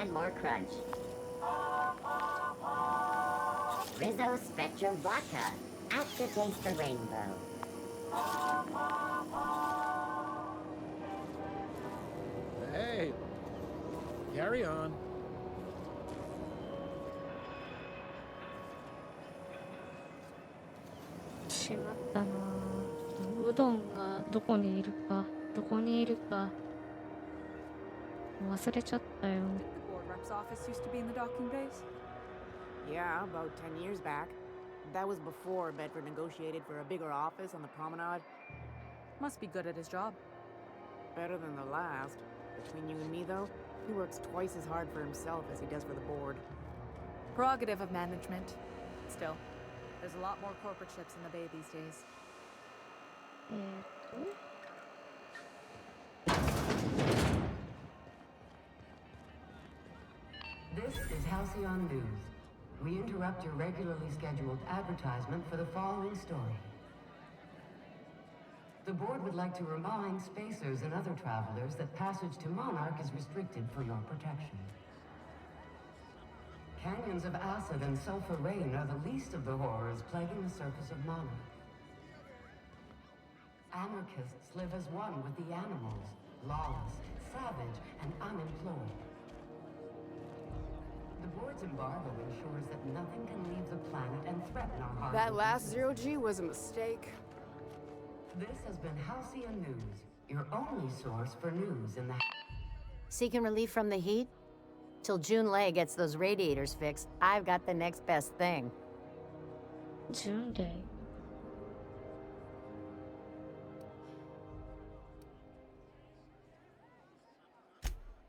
and more crunch. Rizzo Spectrum Vodka. Act to taste the rainbow. Hey, carry on. しまったな。うどんがどこにいるか忘れちゃったよ。 The board rep's office used to be in the docking bays? Yeah, about 10 years back. That was before Bedford negotiated for a bigger office on the promenade. Must be good at his job. Better than the last. Between you and me, though, he works twice as hard for himself as he does for the board. Prerogative of management. Still, there's a lot more corporate ships in the bay these days. 'This is Halcyon News. We interrupt your regularly scheduled advertisement for the following story. The board would like to remind spacers and other travelers that passage to Monarch is restricted for your protection. Canyons of acid and sulfur rain are the least of the horrors plaguing the surface of Monarch. Anarchists live as one with the animals, lawless, savage, and unemployed. The board's embargo ensures that nothing can leave the planet and threaten our hard. That last zero-G was a mistake. This has been Halcyon News, your only source for news in the... Seeking relief from the heat? Till June Lei gets those radiators fixed, I've got the next best thing. June Lei.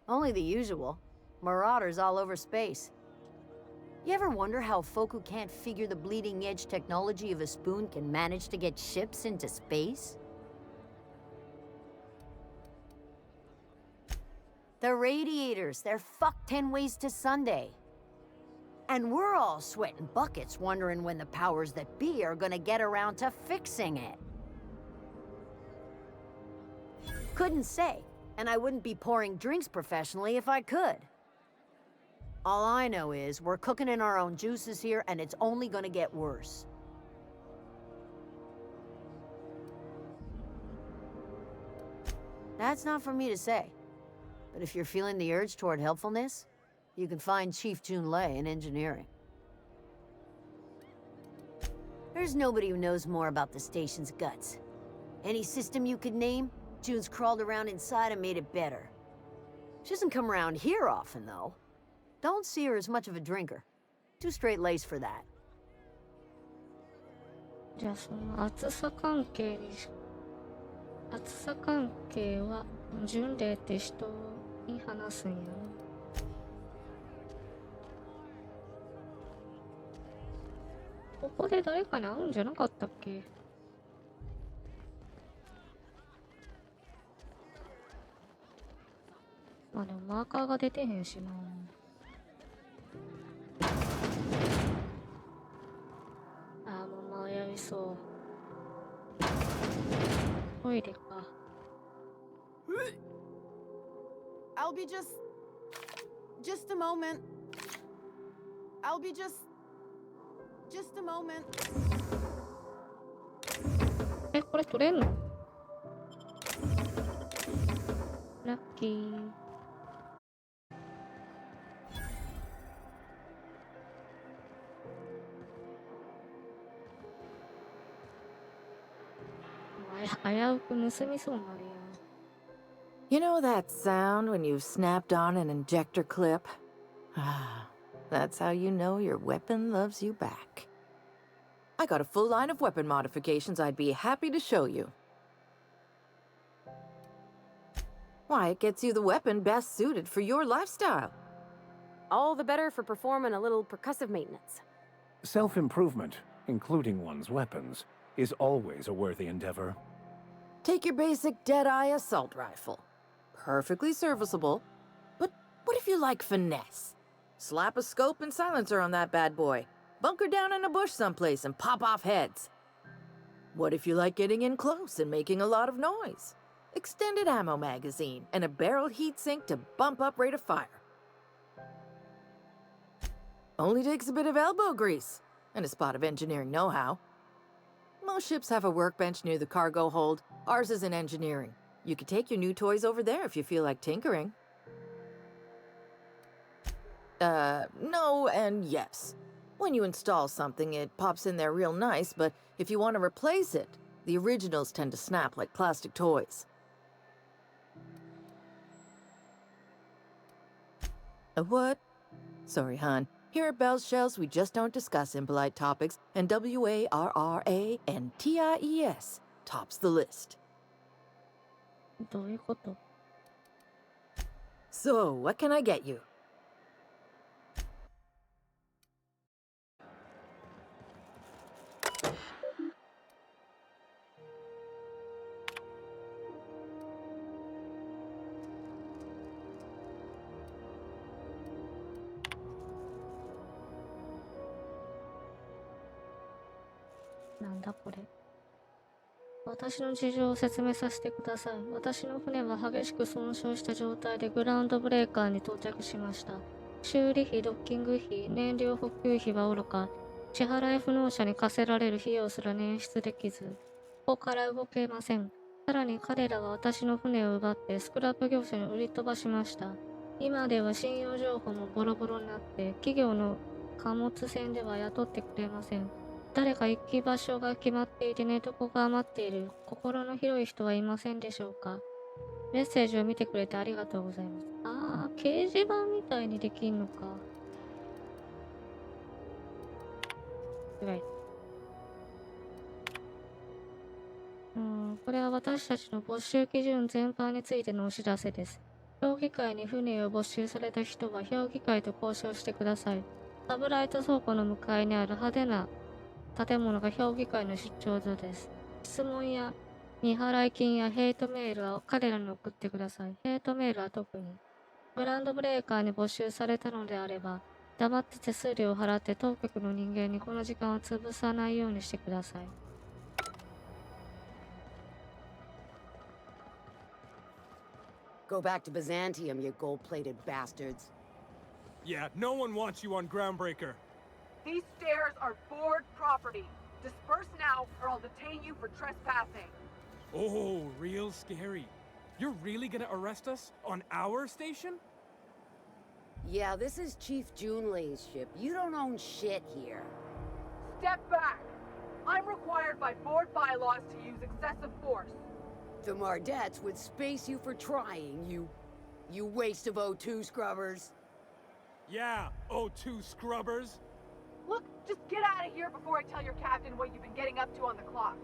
Only the usual. Marauders all over space. You ever wonder how folk who can't figure the bleeding edge technology of a spoon can manage to get ships into space? The radiators, they're fucked 10 ways to Sunday. And we're all sweating buckets wondering when the powers that be are gonna get around to fixing it. Couldn't say, and I wouldn't be pouring drinks professionally if I could. All I know is we're cooking in our own juices here, and it's only gonna get worse. That's not for me to say. But if you're feeling the urge toward helpfulness, you can find Chief Jun Lei in engineering. There's nobody who knows more about the station's guts. Any system you could name, June's crawled around inside and made it better. She doesn't come around here often, though. Don't see her as much of a drinker. Too straight-laced for that. じゃあその暑さ関係は巡礼って人に話すんやろ。ここで誰かに会うんじゃなかったっけ？まあでもマーカーが出てへんしな。ああ、もう迷いそう。トイレか。I'll be just a moment. I'll be just a moment. え、これ取れんの？ラッキー。危うく盗みそうになるやん。You know that sound when you've snapped on an injector clip? That's how you know your weapon loves you back. I got a full line of weapon modifications I'd be happy to show you. Why, it gets you the weapon best suited for your lifestyle. All the better for performing a little percussive maintenance. Self-improvement, including one's weapons, is always a worthy endeavor. Take your basic Deadeye assault rifle. Perfectly serviceable. But what if you like finesse? Slap a scope and silencer on that bad boy. Bunker down in a bush someplace and pop off heads. What if you like getting in close and making a lot of noise? Extended ammo magazine and a barrel heatsink to bump up rate of fire. Only takes a bit of elbow grease and a spot of engineering know-how. Most ships have a workbench near the cargo hold. Ours is in engineering. You could take your new toys over there if you feel like tinkering. No and yes. When you install something, it pops in there real nice, but if you want to replace it, the originals tend to snap like plastic toys. A what? Sorry, hon. Here at Bell's Shells, we just don't discuss impolite topics, and WARRANTIES tops the list. どういうこと？ So, what can I get you? なんだこれ。私の事情を説明させてください。私の船は激しく損傷した状態でグラウンドブレーカーに到着しました。修理費、ドッキング費、燃料補給費はおろか、支払い不能者に課せられる費用すら捻出できず、ここから動けません。さらに彼らは私の船を奪ってスクラップ業者に売り飛ばしました。今では信用情報もボロボロになって、企業の貨物船では雇ってくれません。誰か行き場所が決まっていて寝床が余っている心の広い人はいませんでしょうか。メッセージを見てくれてありがとうございます。あー、掲示板みたいにできんのか。これは私たちの募集基準全般についてのお知らせです。評議会に船を没収された人は評議会と交渉してください。サブライト倉庫の向かいにある派手な建物が評議会の出張所です。質問や未払い金やヘイトメールは彼らに送ってください。ヘイトメールは特に。グラウンドブレーカーに没収されたのであれば、黙って手数料を払って当局の人間にこの時間を潰さないようにしてください。Go back to Byzantium, you gold-plated bastards. Yeah, no one wants you on Groundbreaker. These stairs are board property. Disperse now, or I'll detain you for trespassing. Oh, real scary. You're really gonna arrest us on our station? Yeah, this is Chief Junlei's ship. You don't own shit here. Step back. I'm required by board bylaws to use excessive force. The Mardettes would space you for trying, you waste of O2 scrubbers. Yeah, O2 scrubbers. Look, just get out of here before I tell your captain what you've been getting up to on the clock.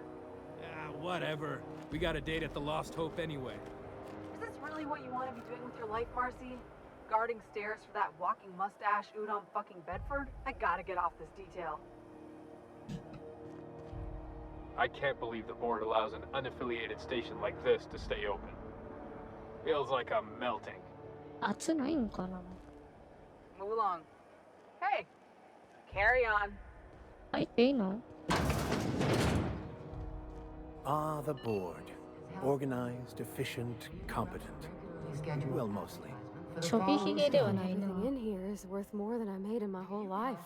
Whatever. We got a date at the Lost Hope anyway. Is this really what you want to be doing with your life, Marcy? Guarding stairs for that walking mustache Udon fucking Bedford? I gotta get off this detail. I can't believe the board allows an unaffiliated station like this to stay open. Feels like I'm melting. 暑ないんかな。 Move along. Hey, carry on. 入っていいの？ Ah, the board. Organized, efficient, competent. Well, mostly. ちょび髭ではないな。 Everything in here is worth more than I made in my whole life.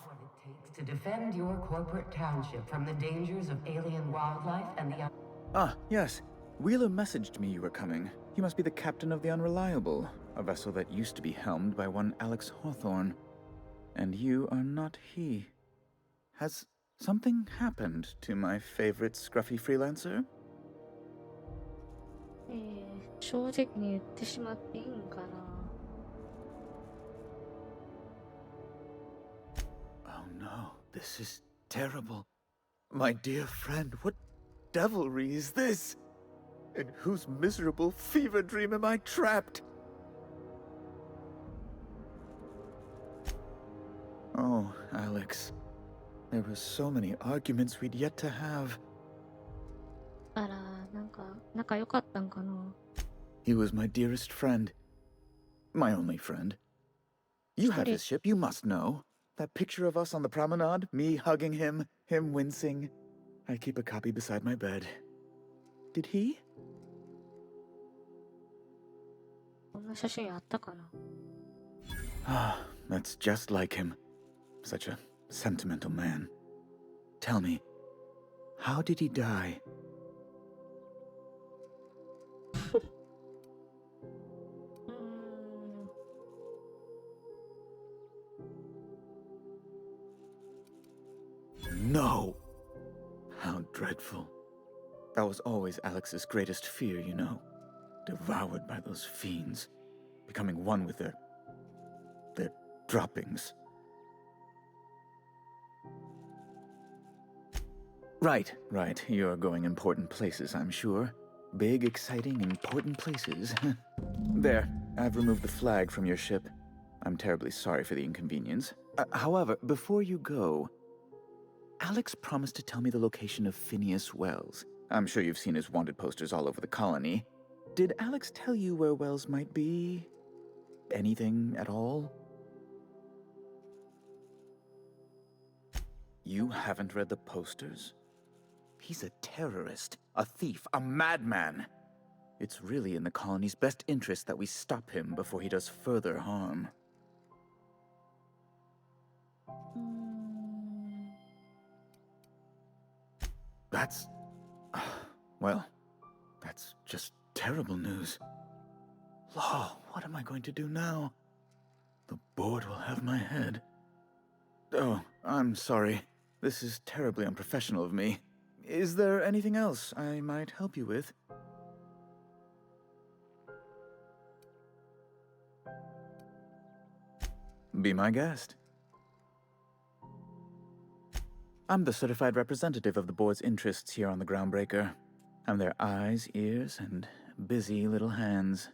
To defend your corporate township from the dangers of alien wildlife and the... Ah, yes. Wheeler messaged me you were coming. You must be the captain of the Unreliable, a vessel that used to be helmed by one Alex Hawthorne. And you are not he. Has something happened to my favorite scruffy freelancer? 正直に言ってしまっていいんかな。 Oh no, this is terrible. My dear friend, what devilry is this? In whose miserable fever dream am I trapped? Oh, Alex. There were so many arguments we'd yet to have. あら、なんか仲良かったんかな。 He was my dearest friend. My only friend. You have his ship, you must know. That picture of us on the promenade, me hugging him, him wincing. I keep a copy beside my bed. Did he? こんな写真あったかな。 Ah, that's just like him. such a sentimental man. Tell me, how did he die? No! How dreadful. That was always Alex's greatest fear, you know. Devoured by those fiends, becoming one with their droppings. Right. You're going important places, I'm sure. Big, exciting, important places. There, I've removed the flag from your ship. I'm terribly sorry for the inconvenience. However, before you go, Alex promised to tell me the location of Phineas Wells. I'm sure you've seen his wanted posters all over the colony. Did Alex tell you where Wells might be? Anything at all? You haven't read the posters? He's a terrorist, a thief, a madman. It's really in the colony's best interest that we stop him before he does further harm. That's... well, that's just terrible news. Law, what am I going to do now? The board will have my head. Oh, I'm sorry. This is terribly unprofessional of me. Is there anything else I might help you with? Be my guest. I'm the certified representative of the board's interests here on the Groundbreaker. I'm their eyes, ears, and busy little hands.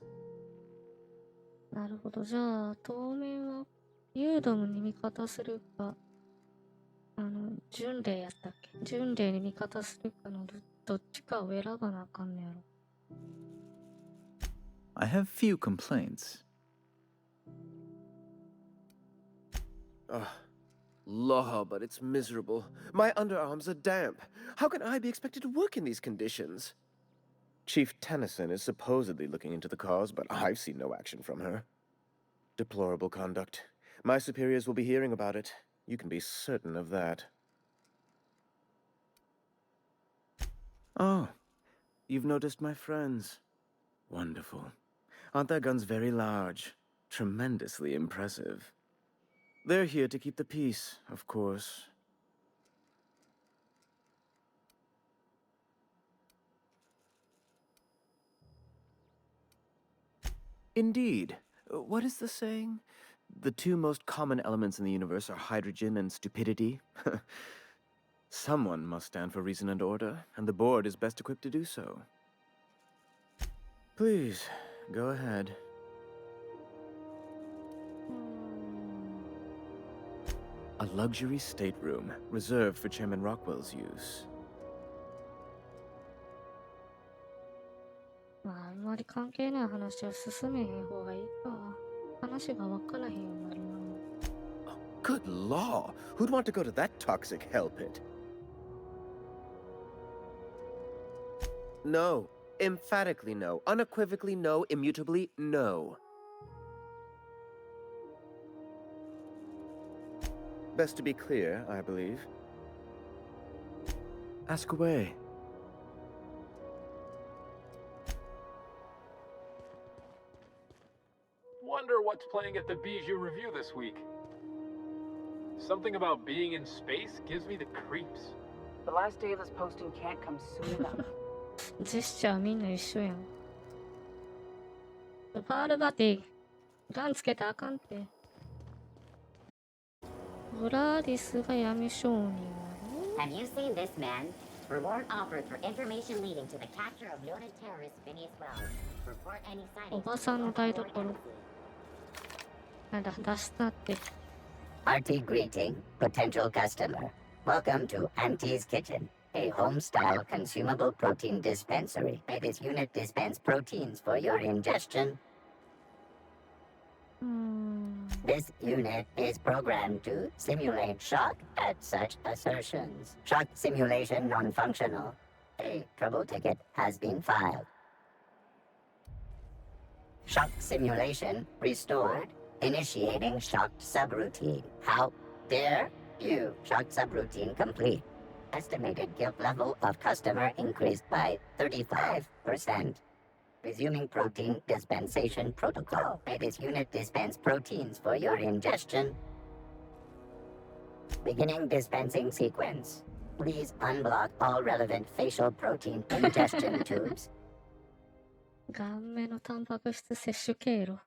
なるほど。じゃあ、当面は、ユードムに味方するか、巡礼やったっけ？巡礼に味方するかのどっちかを選ばなあかんねやろ。I have few complaints. Law, but it's miserable. My underarms are damp. How can I be expected to work in these conditions? Chief Tennyson is supposedly looking into the cause, but I've seen no action from her. Deplorable conduct. My superiors will be hearing about it. You can be certain of that. Oh, you've noticed my friends. Wonderful. Aren't their guns very large? Tremendously impressive. They're here to keep the peace, of course. Indeed. What is the saying? The two most common elements in the universe are hydrogen and stupidity. Someone must stand for reason and order, and the board is best equipped to do so. Please, go ahead. A luxury stateroom, reserved for Chairman Rockwell's use. まあ、あんまり関係ない話は進めへん方がいいか。話がわからへんようになるな。Good law! Who'd want to go to that toxic hell pit? No. Emphatically no. Unequivocally no. Immutably no. Best to be clear, I believe. Ask away. Wonder what's playing at the Bijou Review this week. Something about being in space gives me the creeps. The last day of this posting can't come soon enough. ジェスチャーみんな一緒やん。ファールバティ、ガンつけたらあかんって。ブラーディスが闇商人。 Have you seen this man? Reward offered for information leading to the capture of noted terrorist Phineas Wells. Report any sightings. おばさんの台所。なんだ、出したって。Hearty greeting, potential customer. Welcome to Auntie's Kitchen, a home-style consumable protein dispensary. May this unit dispense proteins for your ingestion. This unit is programmed to simulate shock at such assertions. Shock simulation non-functional. A trouble ticket has been filed. Shock simulation restored. Initiating shocked subroutine. How There, you. Short subroutine complete. Estimated guilt level of customer increased by 35%. Resuming protein dispensation protocol. May this unit dispense proteins for your ingestion. Beginning dispensing sequence. Please unblock all relevant facial protein ingestion tubes. 顔面のタンパク質摂取経路。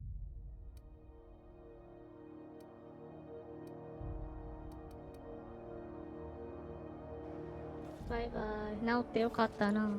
バイバイ。治ってよかったな。